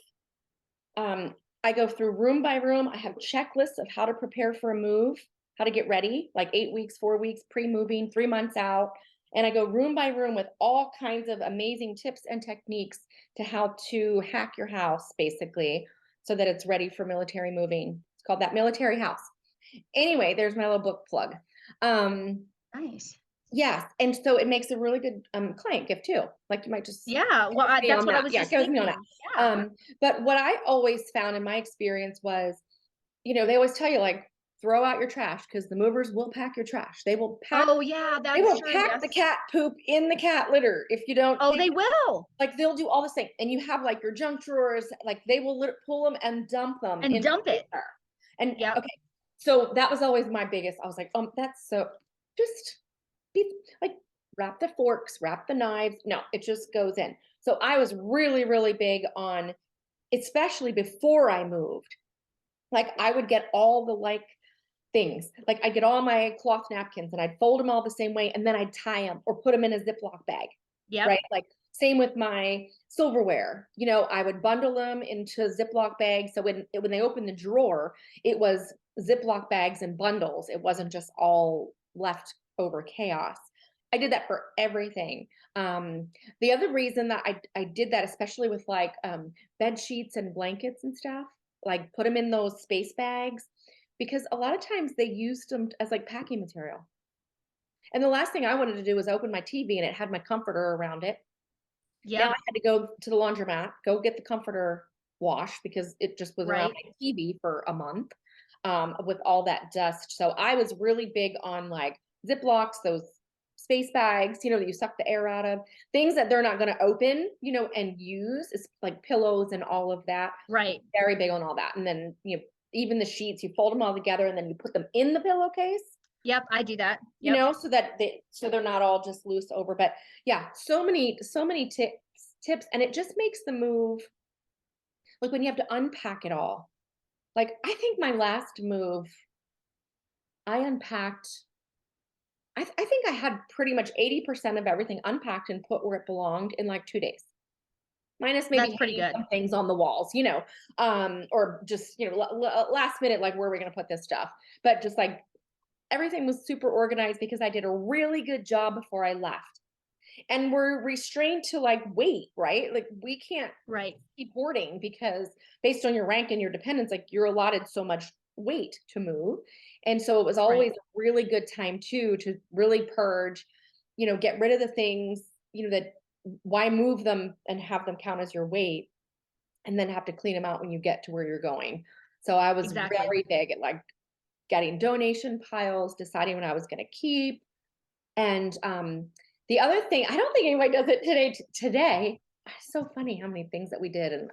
um, I go through room by room. I have checklists of how to prepare for a move, how to get ready, like 8 weeks, 4 weeks, pre-moving, 3 months out. And I go room by room with all kinds of amazing tips and techniques to how to hack your house, basically, so that it's ready for military moving. It's called That Military House. Anyway, there's my little book plug. Nice. Yes, and so it makes a really good client gift too. Like you might just Yeah, well, that's what I was just goes me on that. thinking. Yeah. But what I always found in my experience was, they always tell you like throw out your trash because the movers will pack your trash. They will pack. Oh, yeah, They that's will true. pack Yes. the cat poop in the cat litter if you don't. Oh, they will. Like they'll do all this thing, and you have like your junk drawers. Like they will pull them and dump them And into dump it. there. And Yep. okay, so that was always my biggest. I was like, that's so just be like wrap the forks, wrap the knives. No, it just goes in. So I was really, really big on, especially before I moved, like I would get all the like things. Like I'd get all my cloth napkins and I'd fold them all the same way, and then I'd tie them or put them in a Ziploc bag. Yep. Right. Like same with my silverware. I would bundle them into Ziploc bags. So when they opened the drawer, it was Ziploc bags and bundles. It wasn't just all left over chaos. I did that for everything. The other reason that I did that, especially with like bed sheets and blankets and stuff, like put them in those space bags, because a lot of times they used them as like packing material. And the last thing I wanted to do was open my TV and it had my comforter around it. Now Yep. I had to go to the laundromat, go get the comforter washed because it just was around my TV for a month, with all that dust. So I was really big on like Ziplocs, those space bags, that you suck the air out of, things that they're not going to open, and use, is like pillows and all of that. Right. Very big on all that. And then, even the sheets, you fold them all together and then you put them in the pillowcase. Yep, I do that. Yep. So that they're not all just loose over. But yeah, so many tips, and it just makes the move, like when you have to unpack it all. Like I think my last move, I unpacked. I think I had pretty much 80% of everything unpacked and put where it belonged in like 2 days. Minus maybe That's pretty good. some things on the walls, or just last minute, like where are we going to put this stuff? But just like everything was super organized because I did a really good job before I left. And we're restrained to like wait, right? Like we can't keep hoarding because based on your rank and your dependence, like you're allotted so much weight to move. And so it was always a really good time too to really purge, get rid of the things, that why move them and have them count as your weight and then have to clean them out when you get to where you're going. So I was very big at like getting donation piles, deciding what I was going to keep. And the other thing, I don't think anybody does it today. It's so funny how many things that we did, and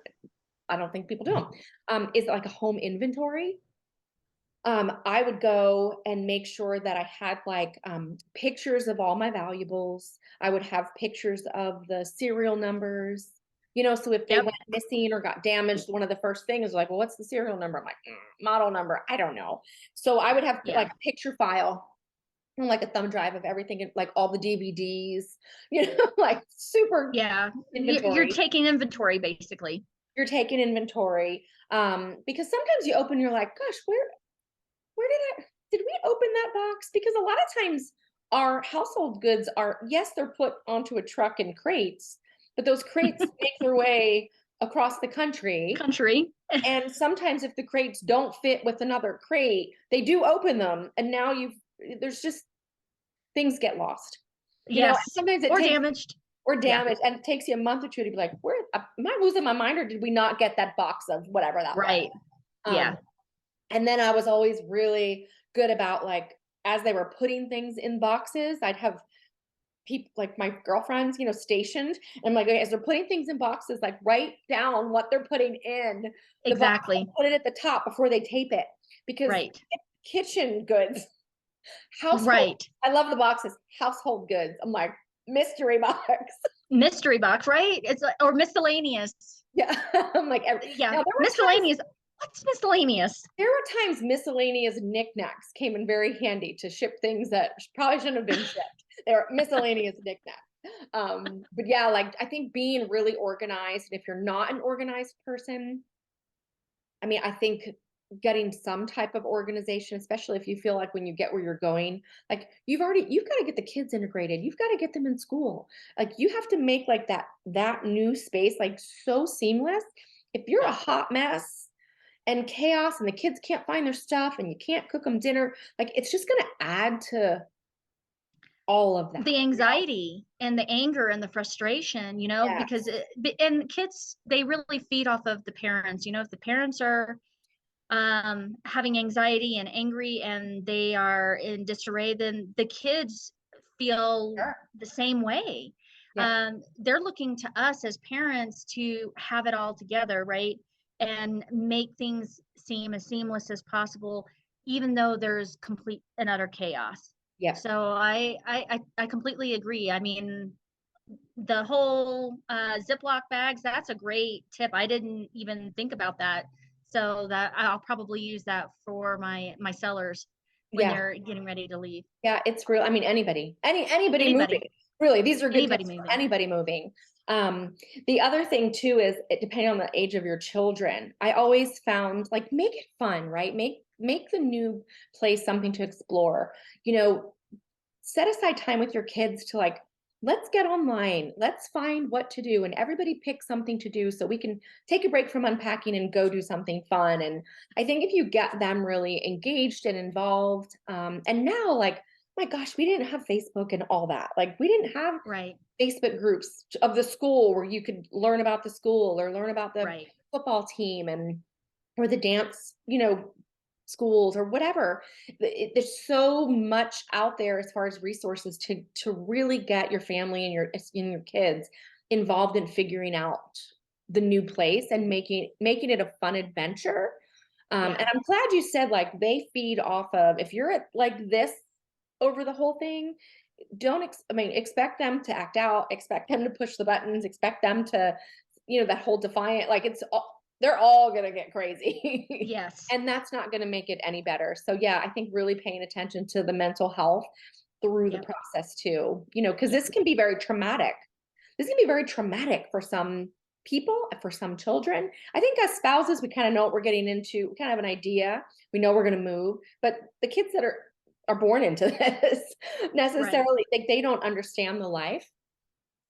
I don't think people do them, is like a home inventory. I would go and make sure that I had like pictures of all my valuables. I would have pictures of the serial numbers, so if they went missing or got damaged, one of the first things was like, well, what's the serial number? I'm like, model number, I don't know. So I would have like a picture file and like a thumb drive of everything, like all the DVDs, like super. Yeah, inventory. You're taking inventory basically. You're taking inventory, because sometimes you open, you're like, gosh, where did we open that box? Because a lot of times our household goods are, yes, they're put onto a truck in crates, but those crates make their way across the country. And sometimes if the crates don't fit with another crate, they do open them. And now there's just, things get lost. Yes. sometimes it Or takes damaged. or Yeah. damaged, and it takes you a month or two to be like, where am I losing my mind, or did we not get that box of whatever that was? Right. Yeah. And then I was always really good about, like, as they were putting things in boxes, I'd have people like my girlfriends, stationed. And I'm like, okay, as they're putting things in boxes, like, write down what they're putting in the box and Exactly. put it at the top before they tape it. Because Right. kitchen goods, household, Right. I love the boxes, household goods. I'm like, mystery box. Mystery box, right? It's like, or miscellaneous. Yeah. I'm like, Yeah. now Miscellaneous. What's miscellaneous? there were times miscellaneous knickknacks came in very handy to ship things that probably shouldn't have been shipped. They were miscellaneous knickknacks. But yeah, like, I think being really organized, and if you're not an organized person, I mean, I think getting some type of organization, especially if you feel like when you get where you're going, like, you've got to get the kids integrated. You've got to get them in school. Like, you have to make, like, that new space, like, so seamless. If you're a hot mess and chaos and the kids can't find their stuff and you can't cook them dinner, like, it's just going to add to all of that. The anxiety and the anger and the frustration, Yeah. because and kids, they really feed off of the parents. If the parents are having anxiety and angry and they are in disarray, then the kids feel Sure. the same way. Yeah. They're looking to us as parents to have it all together, right? And make things seem as seamless as possible, even though there's complete and utter chaos. Yeah. So I completely agree. I mean, the whole Ziploc bags, that's a great tip. I didn't even think about that. So that I'll probably use that for my sellers when Yeah. they're getting ready to leave. Yeah. It's real. I mean, anybody moving. Anybody, Really, these are good anybody tips for moving. anybody moving. The other thing too is, depending on the age of your children, I always found, like, make it fun, right? Make the new place something to explore. You know, set aside time with your kids to, like, let's get online, let's find what to do, and everybody pick something to do so we can take a break from unpacking and go do something fun. And I think if you get them really engaged and involved, and now, like, my gosh, we didn't have Facebook and all that. Like, we didn't have Right, Facebook groups of the school where you could learn about the school or learn about the right. football team, and or the dance, schools or whatever. There's so much out there as far as resources to really get your family and your kids involved in figuring out the new place and making it a fun adventure. Yeah. And I'm glad you said, like, they feed off of, if you're at, like, this over the whole thing, expect them to act out, expect them to push the buttons, expect them to, that whole defiant, like, they're all going to get crazy. Yes. And that's not going to make it any better. So yeah, I think really paying attention to the mental health through the Yep. process too, because this can be very traumatic. This can be very traumatic for some people, for some children. I think as spouses, we kind of know what we're getting into, we kind of have an idea. We know we're going to move, but the kids that are born into this necessarily, like, they don't understand the life.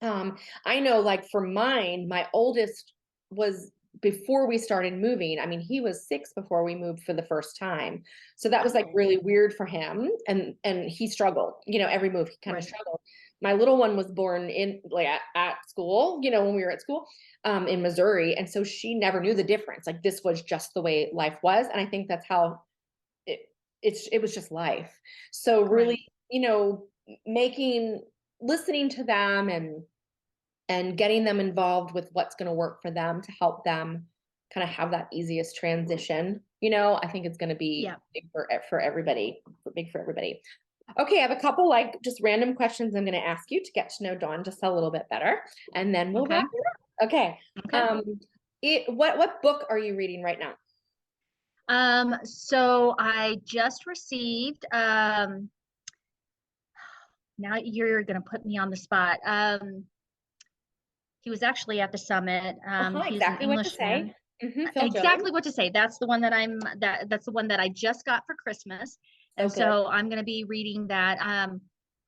I know, like, for mine, my oldest was, before we started moving, I mean, he was 6 before we moved for the first time. So that was, like, really weird for him. And he struggled, every move he kind of struggled. My little one was born in, like, at school, when we were at school, in Missouri. And so she never knew the difference. Like, this was just the way life was. And I think that's how it was just life. So really, listening to them and getting them involved with what's going to work for them to help them kind of have that easiest transition, I think it's going to be big for everybody, big for everybody. Okay, I have a couple, like, just random questions I'm going to ask you to get to know Dawn just a little bit better, and then we'll wrap it up. Okay. What book are you reading right now? So I just received, now you're going to put me on the spot. He was actually at the summit. He's an Exactly what to say. Englishman. Phil Exactly Jones. what to say. That's the one that's the one that I just got for Christmas. And so I'm going to be reading that.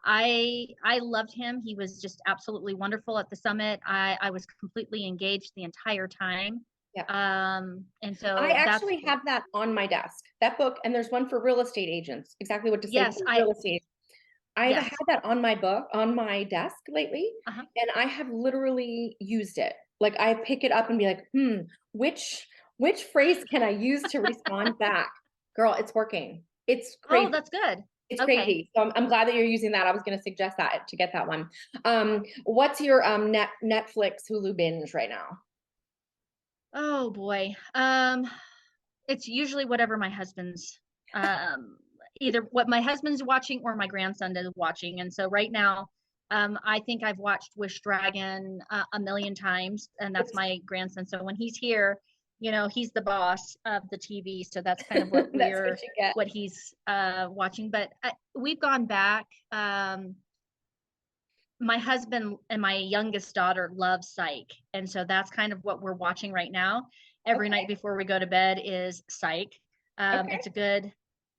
I loved him. He was just absolutely wonderful at the summit. I was completely engaged the entire time. Yeah. And so I actually have that on my desk, that book, and there's one for real estate agents, exactly what to say yes, for real estate. I've Yes. had that on my desk lately, Uh-huh. and I have literally used it. Like I pick it up and be like, which which phrase can I use to respond back? Girl, it's working. It's Oh, crazy. that's good. It's Okay. crazy. So I'm glad that you're using that. I was going to suggest that to get that one. What's your Netflix Hulu binge right now? Oh boy. It's usually whatever my husband's um either what my husband's watching or my grandson is watching. And so right now, I think I've watched Wish Dragon a million times, and that's my grandson. So when he's here, he's the boss of the TV. So that's kind of what That's what you get. he's watching. But we've gone back. My husband and my youngest daughter love Psych, and so that's kind of what we're watching right now. Every Okay. night before we go to bed is Psych. Okay. It's a good,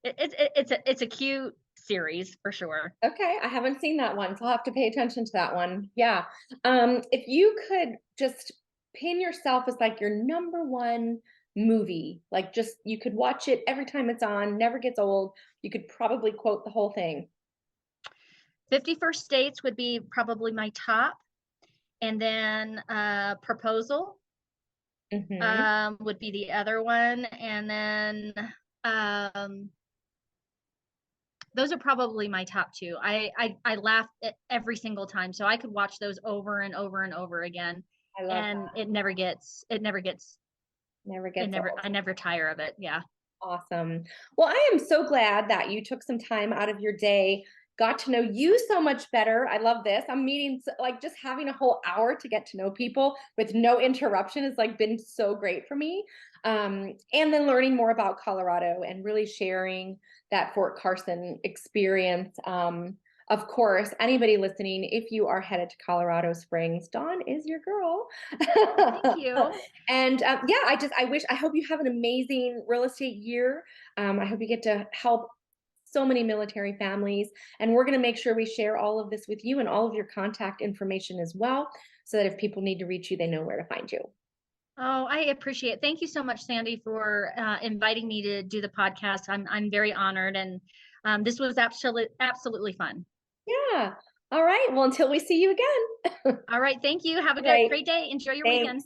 it's a cute series for sure. Okay. I haven't seen that one, so I'll have to pay attention to that one. Yeah. If you could just pin yourself as like your number one movie, like just you could watch it every time it's on, never gets old. You could probably quote the whole thing. 51st States would be probably my top, and then Proposal Hmm. would be the other one, and then um, those are probably my top two. I laugh at every single time, so I could watch those over and over and over again, I love and that. Never gets old. I never tire of it. Yeah. Awesome. Well, I am so glad that you took some time out of your day, got to know you so much better. I love this. I'm meeting, like, just having a whole hour to get to know people with no interruption has like been so great for me. And then learning more about Colorado and really sharing that Fort Carson experience. Of course, anybody listening, if you are headed to Colorado Springs, Dawn is your girl. Well, thank you. And yeah, I hope you have an amazing real estate year. I hope you get to help so many military families. And we're going to make sure we share all of this with you and all of your contact information as well, so that if people need to reach you, they know where to find you. Oh, I appreciate it. Thank you so much, Sandee, for inviting me to do the podcast. I'm very honored, and this was absolutely fun. Yeah. All right. Well, until we see you again. All right, thank you. Have a All right. great day. Enjoy your Thanks. weekend.